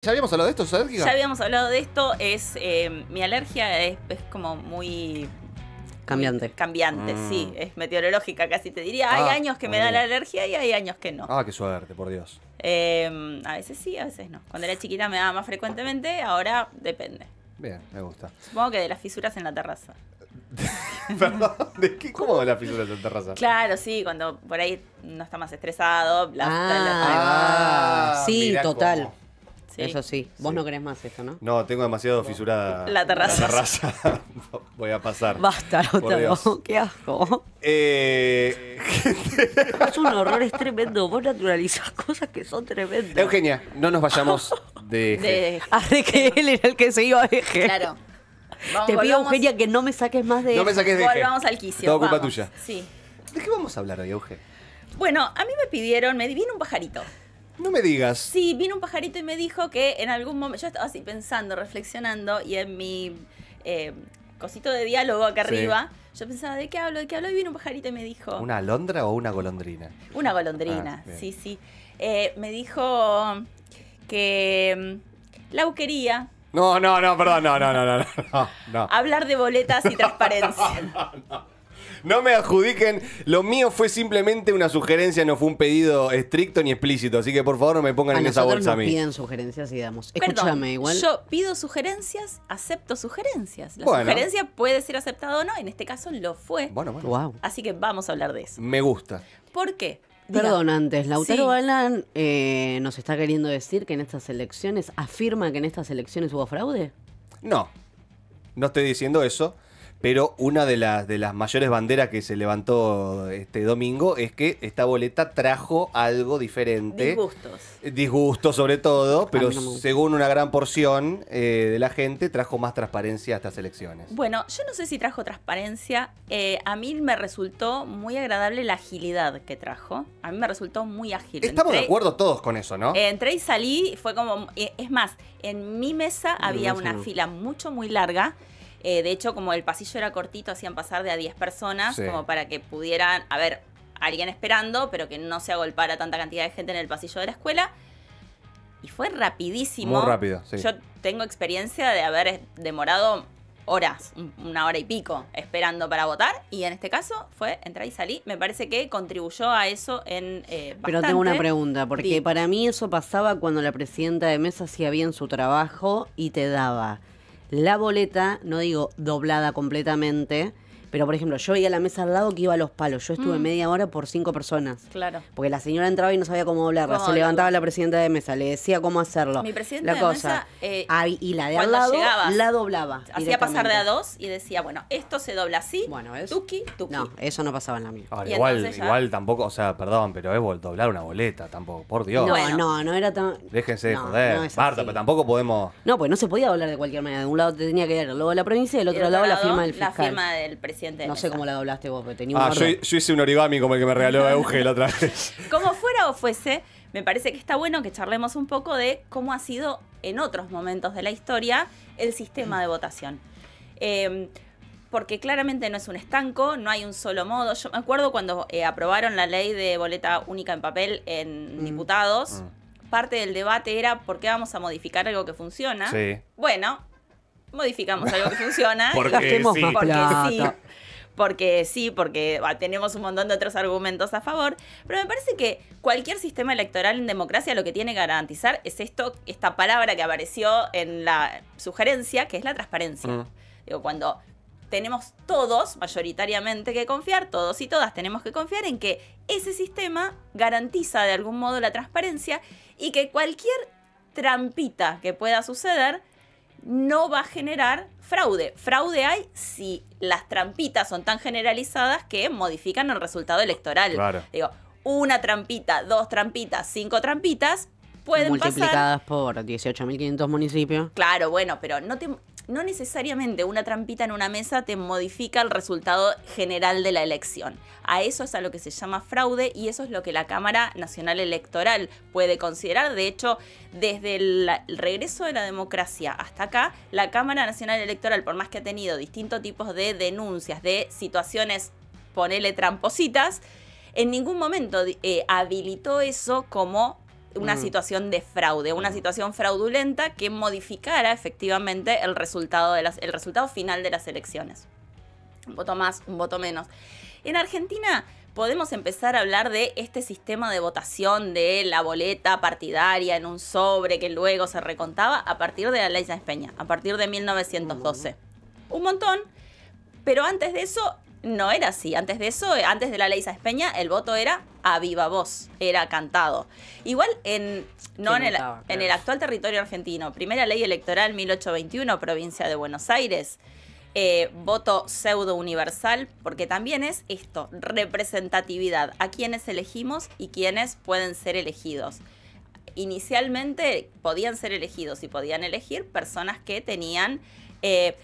¿Ya habíamos hablado de esto? ¿Sos alérgica? Ya habíamos hablado de esto. Mi alergia es como muy... Cambiante. Cambiante, sí. Es meteorológica, casi te diría. Hay años que me da la alergia y hay años que no. Ah, qué suerte, por Dios. A veces sí, a veces no. Cuando era chiquita me daba más frecuentemente, ahora depende. Bien, me gusta. Supongo que de las fisuras en la terraza. Perdón, ¿de qué? ¿Cómo de las fisuras en terraza? Claro, sí, cuando por ahí no está más estresado. Sí, mirá total. cómo. Sí. Eso sí. Vos Sí. no querés más esto, ¿no? No, tengo demasiado fisurada La terraza. La terraza. Voy a pasar. Basta, Por Dios. Lautaro. Qué asco. Es un horror, es tremendo. Vos naturalizás cosas que son tremendas. Eugenia, no nos vayamos de eje. Hace que él era el que se iba a eje. Claro. Te pido, Eugenia, que no me saques más de No me saques de eje. Volvamos al quicio. Todo culpa vamos. tuya. Sí. ¿De qué vamos a hablar hoy, Euge? Bueno, a mí me pidieron, me vino un pajarito. No me digas. Sí, vino un pajarito y me dijo que en algún momento, yo estaba así pensando, reflexionando, y en mi cosito de diálogo acá Sí. arriba, yo pensaba, ¿de qué hablo? ¿De qué hablo? Y vino un pajarito y me dijo... ¿Una alondra o una golondrina? Una golondrina, Ah, bien. sí, sí. Me dijo que Lau quería No, perdón, no. hablar de boletas y transparencia. No me adjudiquen. Lo mío fue simplemente una sugerencia, no fue un pedido estricto ni explícito. Así que por favor no me pongan A en esa nosotros bolsa a nos mí. piden sugerencias y damos. Perdón, Escúchame, igual. yo pido sugerencias, acepto sugerencias. La Bueno. sugerencia puede ser aceptada o no, en este caso lo fue. Bueno. Wow. Así que vamos a hablar de eso. Me gusta. ¿Por qué? Diga. Perdón, antes, Lautaro Sí. Balán nos está queriendo decir que en estas elecciones, afirma que en estas elecciones hubo fraude. No estoy diciendo eso. Pero una de las mayores banderas que se levantó este domingo es que esta boleta trajo algo diferente. Disgustos. Disgusto sobre todo, pero mí no me gusta. según una gran porción de la gente trajo más transparencia a estas elecciones. Bueno, yo no sé si trajo transparencia. A mí me resultó muy agradable la agilidad que trajo. A mí me resultó muy ágil. Estamos de acuerdo todos con eso, ¿no? Entré y salí, fue como... es más, en mi mesa había mesa una no. fila muy larga. De hecho, como el pasillo era cortito, hacían pasar de a 10 personas, Sí. como para que pudieran haber alguien esperando, pero que no se agolpara tanta cantidad de gente en el pasillo de la escuela. Y fue rapidísimo. Muy rápido, sí. Yo tengo experiencia de haber demorado horas, una hora y pico, esperando para votar. Y en este caso fue entrar y salir. Me parece que contribuyó a eso en Pero tengo una bastante. pregunta, porque Di. para mí eso pasaba cuando la presidenta de mesa hacía bien su trabajo y te daba la boleta, no digo doblada completamente, pero por ejemplo, yo veía la mesa al lado que iba a los palos. Yo estuve media hora por 5 personas. Claro. Porque la señora entraba y no sabía cómo doblarla. ¿Cómo Se levantaba doblarla? la presidenta de mesa, le decía cómo hacerlo. Mi presidenta la de cosa. mesa, Y la de al cuando lado llegabas, la doblaba. Hacía pasar de a directamente. dos y decía, bueno, esto se dobla así, Bueno, ¿ves? tuki, tuki. No, eso no pasaba en la mía. Ahora, Y igual entonces ya- igual tampoco, o sea, perdón, pero es doblar una boleta tampoco, por Dios. No, Bueno. no era tan... Déjense de No, joder. no es Marta, así. pero tampoco podemos... No, pues no se podía doblar de cualquier manera. De un lado te tenía que dar el logo de la provincia y del Y otro del lado la lado, firma del fiscal. La firma del presidente de No sé mesa. cómo la doblaste vos, pero tenía un Ah, yo orden. hice un origami como el que me regaló Euge la otra vez. Como fuera o fuese, me parece que está bueno que charlemos un poco de cómo ha sido en otros momentos de la historia el sistema de votación. Porque claramente no es un estanco, no hay un solo modo. Yo me acuerdo cuando aprobaron la ley de boleta única en papel en diputados, parte del debate era ¿por qué vamos a modificar algo que funciona? Sí. Bueno, modificamos algo que funciona. Porque Gastemos sí. más Porque plata. sí. Porque tenemos un montón de otros argumentos a favor. Pero me parece que cualquier sistema electoral en democracia lo que tiene que garantizar es esta palabra que apareció en la sugerencia, que es la transparencia. Digo, cuando tenemos todos, mayoritariamente, que confiar, todos y todas tenemos que confiar en que ese sistema garantiza de algún modo la transparencia y que cualquier trampita que pueda suceder no va a generar fraude. Fraude hay si las trampitas son tan generalizadas que modifican el resultado electoral. Claro. Digo, una trampita, 2 trampitas, 5 trampitas pueden pasar. Multiplicadas por 18.500 municipios. Claro, bueno, pero no necesariamente una trampita en una mesa te modifica el resultado general de la elección. A eso es a lo que se llama fraude y eso es lo que la Cámara Nacional Electoral puede considerar. De hecho, desde el regreso de la democracia hasta acá, la Cámara Nacional Electoral, por más que ha tenido distintos tipos de denuncias, de situaciones, ponele trampositas, en ningún momento habilitó eso como una situación de fraude, una situación fraudulenta que modificara efectivamente el resultado final de las elecciones. Un voto más, un voto menos. En Argentina podemos empezar a hablar de este sistema de votación de la boleta partidaria en un sobre que luego se recontaba a partir de la ley Sáenz Peña, a partir de 1912. Un montón, pero antes de eso no era así. Antes de eso, antes de la ley Sáenz Peña, el voto era a viva voz, era cantado. Igual en el actual territorio argentino, primera ley electoral 1821, provincia de Buenos Aires, voto pseudo universal, porque también es esto, representatividad, a quienes elegimos y quienes pueden ser elegidos. Inicialmente podían ser elegidos y podían elegir personas que tenían,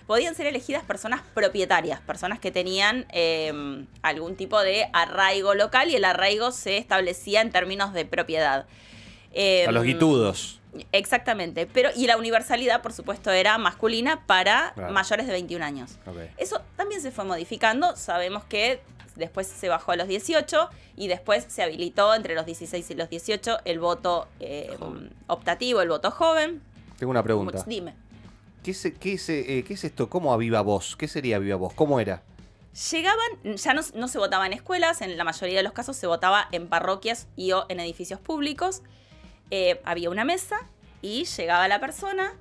podían ser elegidas personas propietarias, personas que tenían algún tipo de arraigo local, y el arraigo se establecía en términos de propiedad. A los guitudos. Exactamente, y la universalidad, por supuesto, era masculina para mayores de 21 años. Okay. Eso también se fue modificando, sabemos que después se bajó a los 18 y después se habilitó entre los 16 y los 18 el voto optativo, el voto joven. Tengo una pregunta. Dime. ¿Qué es esto? ¿Cómo a viva voz? ¿Qué sería viva voz? ¿Cómo era? Llegaban, ya no se votaba en escuelas, en la mayoría de los casos se votaba en parroquias y o en edificios públicos. Había una mesa y llegaba la persona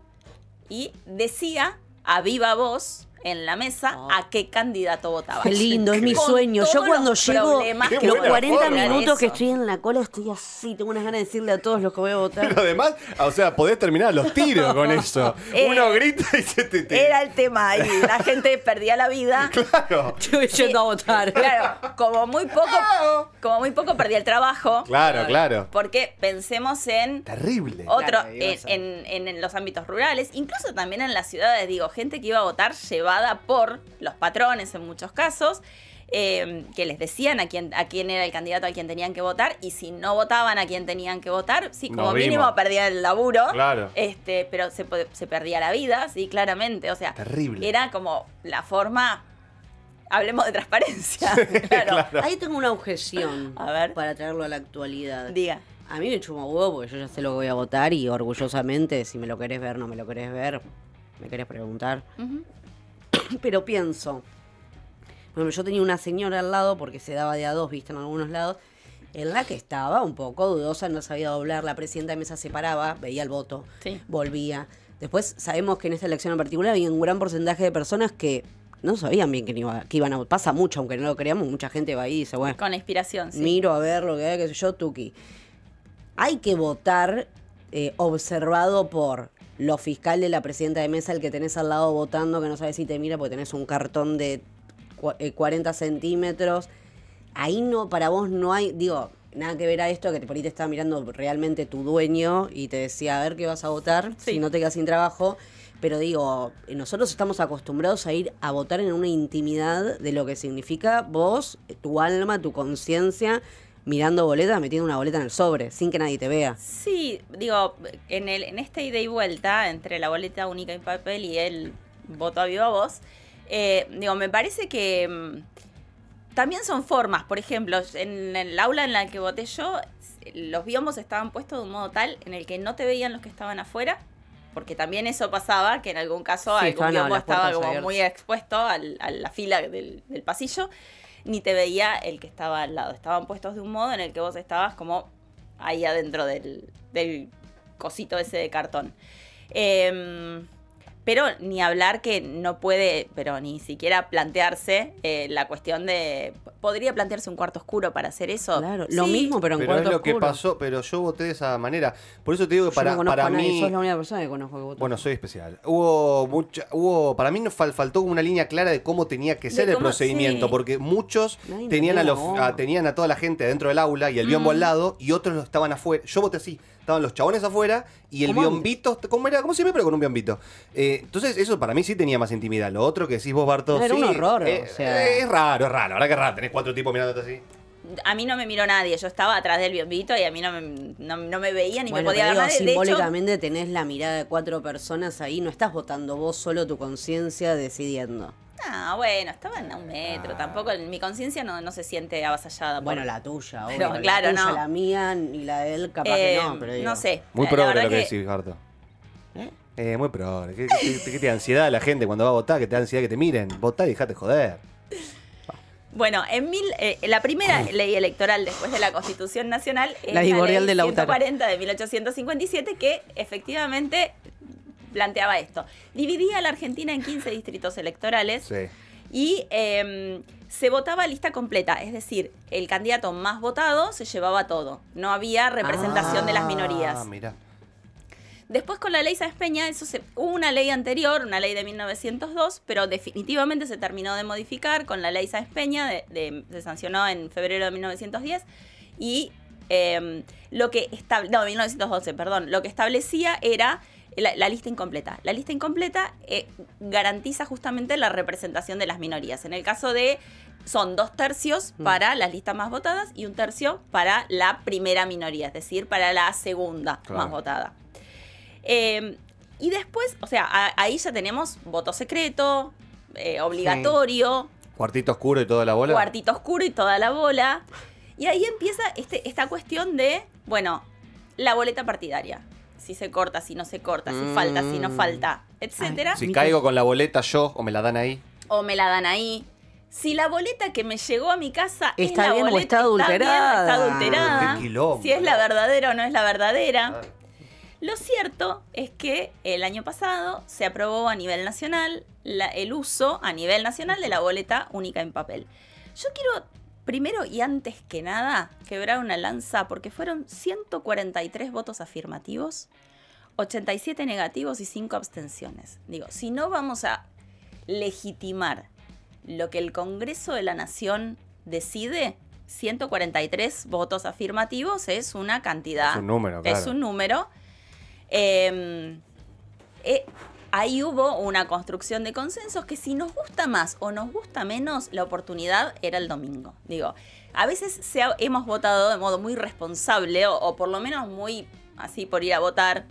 y decía a viva voz en la mesa a qué candidato votaba. Qué lindo, es mi Con sueño. Yo todos cuando los llego, problemas Qué que los buena 40 forma. minutos que eso. estoy en la cola, estoy así, tengo unas ganas de decirle a todos los que voy a votar. Pero además, o sea, podés terminar a los tiros con eso. Uno grita y se te... Era el tema ahí, la gente perdía la vida. Claro. Yo voy yendo a votar. Claro, como muy poco perdía el trabajo. Claro. Porque pensemos en Terrible. otro, Claro, iba a ser. en los ámbitos rurales, incluso también en las ciudades, digo, gente que iba a votar llevada por los patrones en muchos casos, que les decían a quién era el candidato al quien tenían que votar, y si no votaban a quien tenían que votar, sí, como Nos mínimo vimos. perdía el laburo, Claro. pero se perdía la vida, sí, claramente, o sea, Terrible. era como la forma, hablemos de transparencia, claro. Ahí tengo una objeción A ver. para traerlo a la actualidad. Diga. A mí me chupa huevo porque yo ya sé lo que voy a votar y orgullosamente, si me lo querés ver, no me lo querés ver, me querés preguntar. Ujú. Pero pienso, bueno, yo tenía una señora al lado porque se daba de a dos, viste, en algunos lados, en la que estaba un poco dudosa, no sabía doblar, la presidenta de mesa se paraba, veía el voto, Sí. volvía. Después sabemos que en esta elección en particular había un gran porcentaje de personas que no sabían bien que iban a votar. Pasa mucho, aunque no lo creamos, mucha gente va ahí y dice, bueno, Con la inspiración, sí. miro a ver lo que hay, qué sé yo, tuki. Hay que votar observado por lo fiscal de la presidenta de mesa, el que tenés al lado votando, que no sabes si te mira porque tenés un cartón de 40 centímetros. Ahí no, para vos no hay, digo, nada que ver a esto, que por ahí te está mirando realmente tu dueño y te decía, a ver qué vas a votar, Sí. si no te quedas sin trabajo. Pero digo, nosotros estamos acostumbrados a ir a votar en una intimidad de lo que significa vos, tu alma, tu conciencia, mirando boletas, metiendo una boleta en el sobre, sin que nadie te vea. Sí, digo, en este ida y vuelta entre la boleta única en papel y el voto a viva voz, digo, me parece que también son formas. Por ejemplo, en el aula en la que voté yo, los biombos estaban puestos de un modo tal en el que no te veían los que estaban afuera, porque también eso pasaba, que en algún caso Sí, algún estaban a biombo las estaba puertas como abiertas. muy expuesto a la fila del pasillo, ni te veía el que estaba al lado. Estaban puestos de un modo en el que vos estabas como ahí adentro del cosito ese de cartón. Pero ni hablar que no puede, pero ni siquiera plantearse la cuestión de... ¿Podría plantearse un cuarto oscuro para hacer eso? Claro, lo Sí. mismo, pero en Pero es cuarto lo que oscuro. pasó, pero yo voté de esa manera. Por eso te digo que Yo no conozco para a nadie, mí... sos la única persona que conozco que votó. Bueno, soy especial. Para mí nos faltó una línea clara de cómo tenía que De ser el cómo, procedimiento, sí. porque muchos Nadie tenían entendía, tenían a toda la gente dentro del aula y el biombo al lado, y otros estaban afuera. Yo voté así. Estaban los chabones afuera y el ¿Cómo biombito, ¿cómo era? ¿Cómo siempre? Pero con un biombito. Entonces, eso para mí sí tenía más intimidad. Lo otro que decís vos, Barto, Era sí, un horror, o sea. Es raro, la verdad que es raro. Tenés 4 tipos mirándote así. A mí no me miró nadie, yo estaba atrás del biombito y a mí no me veía ni Bueno, me podía pero ver digo, nadie. De hecho, simbólicamente tenés la mirada de 4 personas ahí, no estás votando vos solo tu conciencia decidiendo. Ah, bueno, estaban a un metro. Tampoco mi conciencia no se siente avasallada. Bueno, la tuya, Pero, obvio. claro, la tuya, no. la mía y la de él, capaz que no, pero digo. No sé. Muy La progre verdad lo que decís, Garto. Muy progre. ¿Qué te da ansiedad la gente cuando va a votar? ¿Qué te da ansiedad que te miren? Votá y dejate joder. Bueno, la primera ley electoral después de la Constitución Nacional es La Memorial de ley Lautaro. 140 de 1857 que efectivamente planteaba esto. Dividía a la Argentina en 15 distritos electorales Sí. y se votaba lista completa, es decir, el candidato más votado se llevaba todo. No había representación de las minorías. Ah, mirá. Después con la ley Sáenz Peña, hubo una ley anterior, una ley de 1902, pero definitivamente se terminó de modificar con la ley Sáenz Peña, se sancionó en febrero de 1910, y 1912, perdón, lo que establecía era la lista incompleta. La lista incompleta garantiza justamente la representación de las minorías. En el caso son 2/3 para las listas más votadas y 1/3 para la primera minoría, es decir, para la segunda más votada. Y después, o sea, ahí ya tenemos voto secreto, obligatorio. Cuartito oscuro y toda la bola. Cuartito oscuro y toda la bola. Y ahí empieza esta cuestión de, bueno, la boleta partidaria. Si se corta, si no se corta, si falta, si no falta, etcétera. Si caigo con la boleta yo o me la dan ahí. O me la dan ahí. Si la boleta que me llegó a mi casa ¿Está es la bien o boleta, está adulterada? está adulterada. Qué quilombo. Si es la verdadera o no es la verdadera. Lo cierto es que el año pasado se aprobó a nivel nacional el uso a nivel nacional de la boleta única en papel. Yo quiero, primero y antes que nada, quebrar una lanza porque fueron 143 votos afirmativos, 87 negativos y 5 abstenciones. Digo, si no vamos a legitimar lo que el Congreso de la Nación decide, 143 votos afirmativos es una cantidad. Es un número, claro. Es un número. Ahí hubo una construcción de consensos que si nos gusta más o nos gusta menos, la oportunidad era el domingo. Digo, a veces hemos votado de modo muy responsable o por lo menos muy así por ir a votar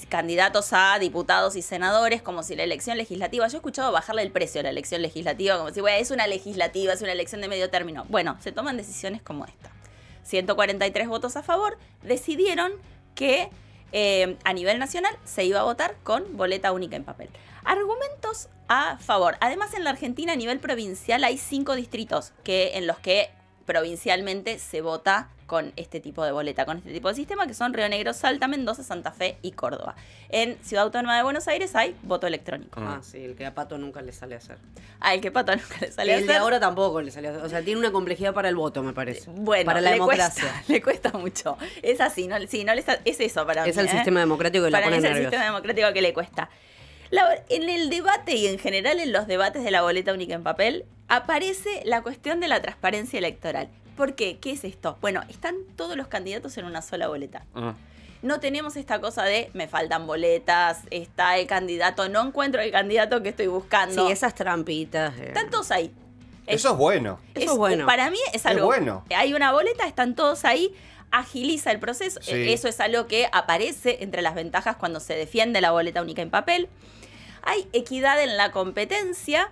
candidatos a diputados y senadores como si la elección legislativa, yo he escuchado bajarle el precio a la elección legislativa como si bueno, es una legislativa, es una elección de medio término. Bueno, se toman decisiones como esta. 143 votos a favor decidieron que a nivel nacional se iba a votar con boleta única en papel. Argumentos a favor. Además, en la Argentina a nivel provincial hay 5 distritos en los que provincialmente se vota con este tipo de boleta, con este tipo de sistema, que son Río Negro, Salta, Mendoza, Santa Fe y Córdoba. En Ciudad Autónoma de Buenos Aires hay voto electrónico. Ah, sí, el que a Pato nunca le sale a hacer. El que Pato nunca le sale a El hacer. de ahora tampoco le sale a hacer. O sea, tiene una complejidad para el voto, me parece. Bueno, para la democracia. Le cuesta mucho. Es así, no es eso para mí. Es el sistema democrático que la Para mí pone es el nerviosa. sistema democrático que le cuesta. En el debate y en general en los debates de la boleta única en papel aparece la cuestión de la transparencia electoral. ¿Por qué? ¿Qué es esto? Bueno, están todos los candidatos en una sola boleta. No tenemos esta cosa de me faltan boletas, está el candidato, no encuentro el candidato que estoy buscando. Sí, esas trampitas. Están todos ahí. Eso es bueno. Eso es bueno. Para mí es algo. bueno. Hay una boleta, están todos ahí, agiliza el proceso. Sí. Eso es algo que aparece entre las ventajas cuando se defiende la boleta única en papel. Hay equidad en la competencia.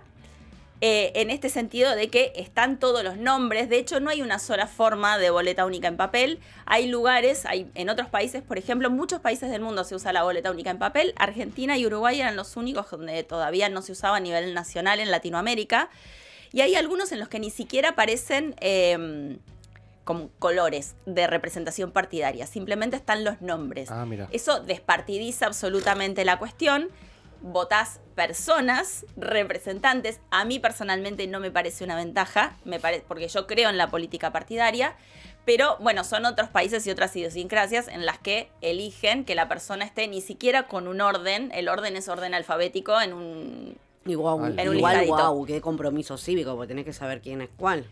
En este sentido de que están todos los nombres. De hecho, no hay una sola forma de boleta única en papel. Hay lugares, en otros países, por ejemplo, en muchos países del mundo se usa la boleta única en papel. Argentina y Uruguay eran los únicos donde todavía no se usaba a nivel nacional en Latinoamérica. Y hay algunos en los que ni siquiera aparecen como colores de representación partidaria. Simplemente están los nombres. Ah, mira. Eso despartidiza absolutamente la cuestión. Votás personas, representantes. A mí personalmente no me parece una ventaja, porque yo creo en la política partidaria, pero bueno, son otros países y otras idiosincrasias en las que eligen que la persona esté ni siquiera con un orden. El orden es orden alfabético en un Igual, listadito. guau, qué compromiso cívico, porque tenés que saber quién es cuál.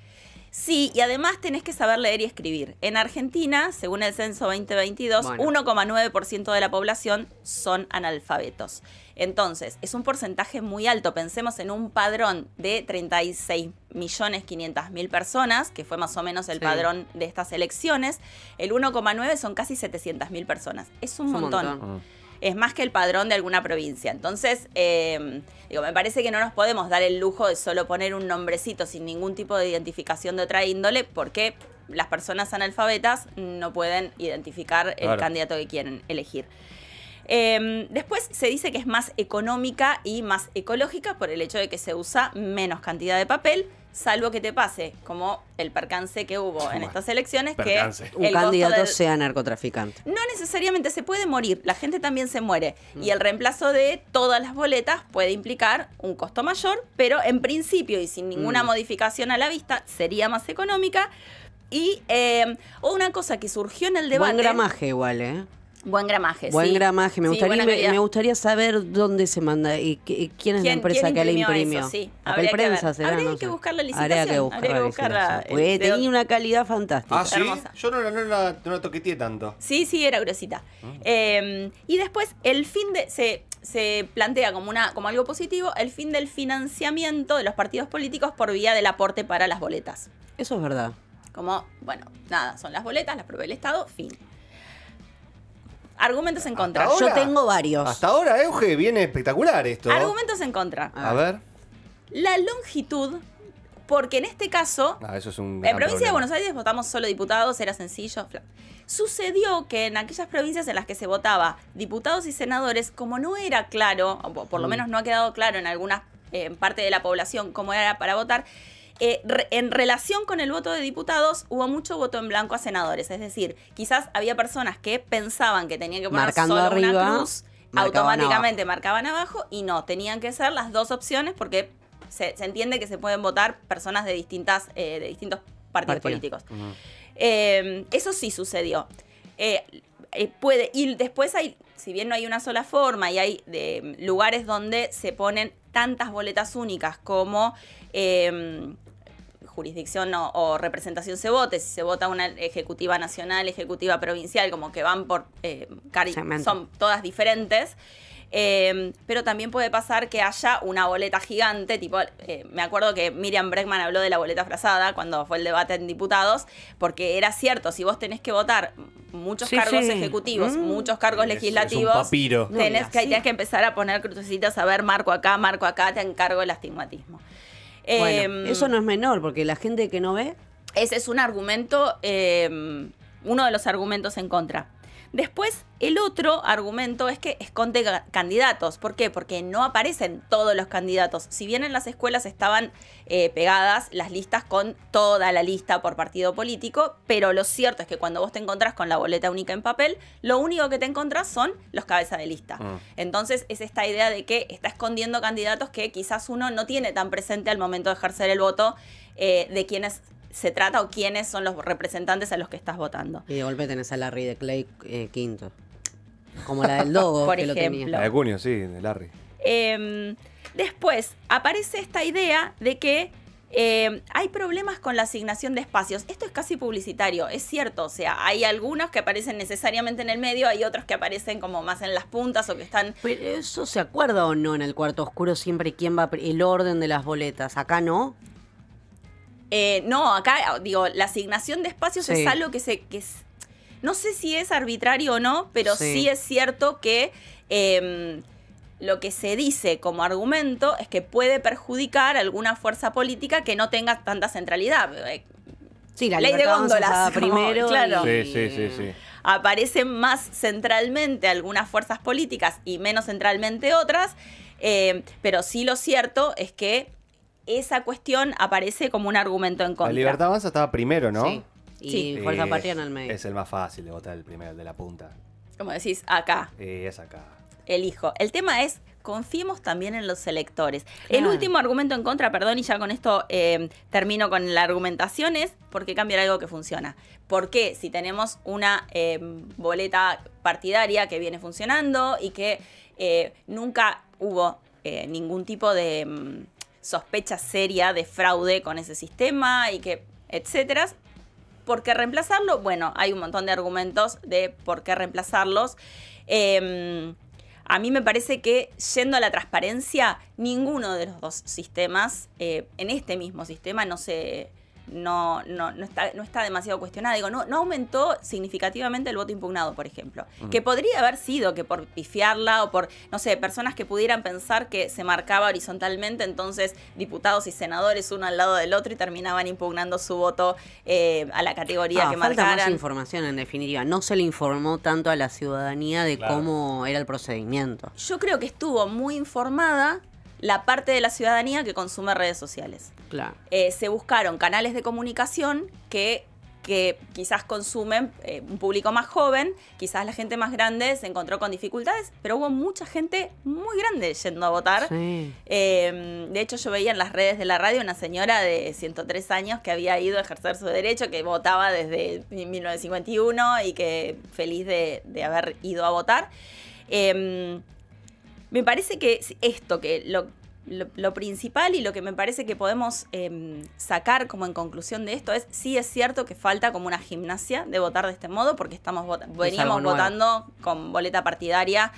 Sí, y además tenés que saber leer y escribir. En Argentina, según el censo 2022, 1,9% de la población son analfabetos. Entonces, es un porcentaje muy alto. Pensemos en un padrón de 36.500.000 personas, que fue más o menos el padrón de estas elecciones. El 1,9 son casi 700.000 personas. Es un montón. es más que el padrón de alguna provincia. Entonces, me parece que no nos podemos dar el lujo de solo poner un nombrecito sin ningún tipo de identificación de otra índole, porque las personas analfabetas no pueden identificar el candidato que quieren elegir. Después se dice que es más económica y más ecológica por el hecho de que se usa menos cantidad de papel, salvo que te pase, como el percance que hubo en estas elecciones, Percance. que Un candidato sea narcotraficante. no necesariamente se puede morir, la gente también se muere. Y el reemplazo de todas las boletas puede implicar un costo mayor, pero en principio y sin ninguna modificación a la vista, sería más económica. Y una cosa que surgió en el debate... Buen gramaje igual, ¿eh? Buen gramaje, Buen sí. gramaje. Me Sí, gustaría, buena calidad. me gustaría saber dónde se manda y quién es la empresa que la imprimió. Eso? Sí, Papel habría que prensa ver. será, Habría no que sé. buscar la Habría que licitación, buscar habría que la buscar la- licitación. Porque tenía una calidad fantástica. Ah, ¿sí? Hermosa. Yo no la toqueteé tanto. Sí, era gruesita. Y después el fin de... Se plantea como algo positivo el fin del financiamiento de los partidos políticos por vía del aporte para las boletas. Eso es verdad. Como, bueno, nada, son las boletas, las provee el Estado, fin. Argumentos en contra. ahora? Yo tengo varios. Hasta ahora, Euge, viene espectacular esto. Argumentos en contra. A ver. La longitud, porque en este caso, Eso es un en gran provincia de problema. Buenos Aires votamos solo diputados, era sencillo. Sucedió que en aquellas provincias en las que se votaba diputados y senadores, como no era claro, o por lo menos no ha quedado claro en alguna parte de la población cómo era para votar, en relación con el voto de diputados hubo mucho voto en blanco a senadores. Es decir, quizás había personas que pensaban que tenían que poner Marcando solo arriba, una cruz, marcaban automáticamente marcaban abajo, y no, tenían que ser las dos opciones porque se entiende que se pueden votar personas de distintos partidos políticos. Eso sí sucedió. Y después hay, si bien no hay una sola forma y hay lugares donde se ponen tantas boletas únicas como jurisdicción o representación se vote, si se vota una ejecutiva nacional, ejecutiva provincial, como que van por son todas diferentes. Pero también puede pasar que haya una boleta gigante, tipo, me acuerdo que Miriam Bregman habló de la boleta frazada cuando fue el debate en diputados, porque era cierto, si vos tenés que votar muchos cargos ejecutivos, muchos cargos legislativos, es un papiro. tenés que empezar a poner crucecitas, a ver, marco acá, te encargo el astigmatismo. Bueno, eso no es menor, porque la gente que no ve... Ese es un argumento, uno de los argumentos en contra. Después, el otro argumento es que esconde candidatos. ¿Por qué? Porque no aparecen todos los candidatos. Si bien en las escuelas estaban pegadas las listas con toda la lista por partido político, pero lo cierto es que cuando vos te encontrás con la boleta única en papel, lo único que te encontrás son los cabezas de lista. Entonces, es esta idea de que está escondiendo candidatos que quizás uno no tiene tan presente al momento de ejercer el voto, de quienes se trata o quiénes son los representantes a los que estás votando. Y de golpe tenés a Larry de Clay quinto. Como la del Dogo, Por que lo ejemplo. tenía. La de Cunio, sí, de Larry. Después aparece esta idea de que hay problemas con la asignación de espacios. Esto es casi publicitario, es cierto. O sea, hay algunos que aparecen necesariamente en el medio, hay otros que aparecen como más en las puntas o que están... Pero eso se acuerda o no en el cuarto oscuro siempre quién va, el orden de las boletas. Acá no. No, acá, digo, la asignación de espacios Sí. es algo que no sé si es arbitrario o no, pero sí es cierto que lo que se dice como argumento es que puede perjudicar a alguna fuerza política que no tenga tanta centralidad. Sí, la Ley de libertad góndolas, avanzada como, primero. claro. Sí. Aparecen más centralmente algunas fuerzas políticas y menos centralmente otras, pero sí lo cierto es que esa cuestión aparece como un argumento en contra. La Libertad Avanza estaba primero, ¿no? Sí. Y Sí. Fuerza Patria en el medio. Es el más fácil de votar, el primero, el de la punta. Como decís, acá, Es acá. elijo. El tema es, confiemos también en los electores. Claro. El último argumento en contra, perdón, y ya con esto termino con la argumentación, es por qué cambiar algo que funciona. ¿Por qué si tenemos una boleta partidaria que viene funcionando y que nunca hubo ningún tipo de sospecha seria de fraude con ese sistema y que, etcétera? ¿Por qué reemplazarlo? Bueno, hay un montón de argumentos de por qué reemplazarlos. A mí me parece que, yendo a la transparencia, ninguno de los dos sistemas, en este mismo sistema, no se no está demasiado cuestionada. Digo, no aumentó significativamente el voto impugnado, por ejemplo. Que podría haber sido que por pifiarla o por, no sé, personas que pudieran pensar que se marcaba horizontalmente, entonces diputados y senadores uno al lado del otro y terminaban impugnando su voto a la categoría que falta marcaran. más información, en definitiva. No se le informó tanto a la ciudadanía de Claro. cómo era el procedimiento. Yo creo que estuvo muy informada la parte de la ciudadanía que consume redes sociales. Claro. Se buscaron canales de comunicación que quizás consumen un público más joven, quizás la gente más grande se encontró con dificultades, pero hubo mucha gente muy grande yendo a votar. Sí. De hecho, yo veía en las redes de la radio una señora de 103 años que había ido a ejercer su derecho, que votaba desde 1951 y que feliz de haber ido a votar. Me parece que esto, que lo principal y lo que me parece que podemos sacar como en conclusión de esto es, sí es cierto que falta como una gimnasia de votar de este modo, porque veníamos nuevo. votando con boleta partidaria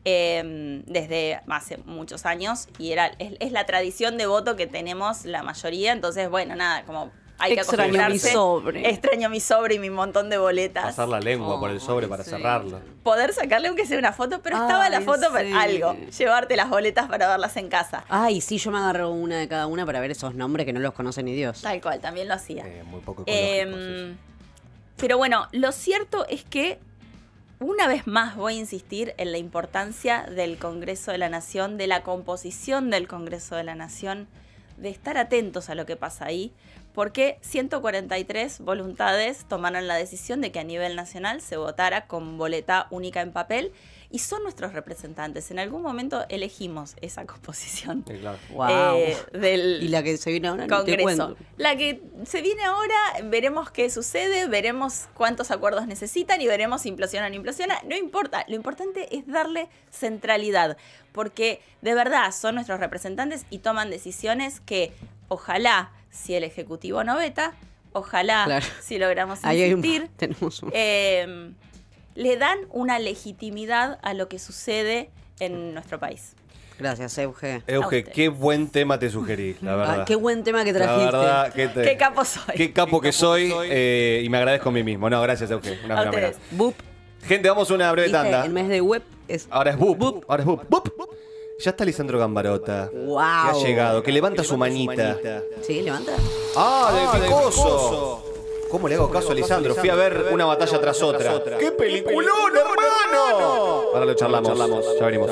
desde hace muchos años y es la tradición de voto que tenemos la mayoría, entonces bueno, nada, como hay que Extraño mi acostumbrarse. sobre. Extraño mi sobre y mi montón de boletas. Pasar la lengua por el sobre Ay, para sí. cerrarlo. Poder sacarle aunque sea una foto, pero estaba la Ay, foto para sí. algo. Llevarte las boletas para verlas en casa. Ay, sí, yo me agarro una de cada una para ver esos nombres que no los conoce ni Dios. Tal cual, también lo hacía. Muy poco ecológico. Sí. Pero bueno, lo cierto es que una vez más voy a insistir en la importancia del Congreso de la Nación, de la composición del Congreso de la Nación, de estar atentos a lo que pasa ahí, porque 143 voluntades tomaron la decisión de que a nivel nacional se votara con boleta única en papel y son nuestros representantes. En algún momento elegimos esa composición Sí, claro. Wow. del Y la que se viene ahora ni te Congreso. cuento. La que se viene ahora, veremos qué sucede, veremos cuántos acuerdos necesitan y veremos si implosiona o no implosiona. No importa, lo importante es darle centralidad, porque de verdad son nuestros representantes y toman decisiones que ojalá, si el Ejecutivo no veta, ojalá, Claro. si logramos Ahí hay insistir, tenemos un... le dan una legitimidad a lo que sucede en nuestro país. Gracias, Euge. A Euge, usted. qué buen tema te sugerí, la verdad. Ah, qué buen tema que La trajiste. verdad, Qué capo soy. Qué capo que soy y me agradezco a mí mismo. No, gracias, Euge. Una A fenómena. ustedes. Bup. Gente, vamos a una breve ¿Viste? tanda. El mes de web es... Ahora es Bup. Ahora es Bup. Bup. Ya está Lisandro Gambarota. Wow. Que ha llegado, que levanta su manita. Sí, levanta. ¡Ah, del Picoso! ¿Cómo le hago caso a Lisandro? Fui a ver una batalla tras otra. ¡Qué peliculón, hermano! Ahora lo charlamos. Ya venimos.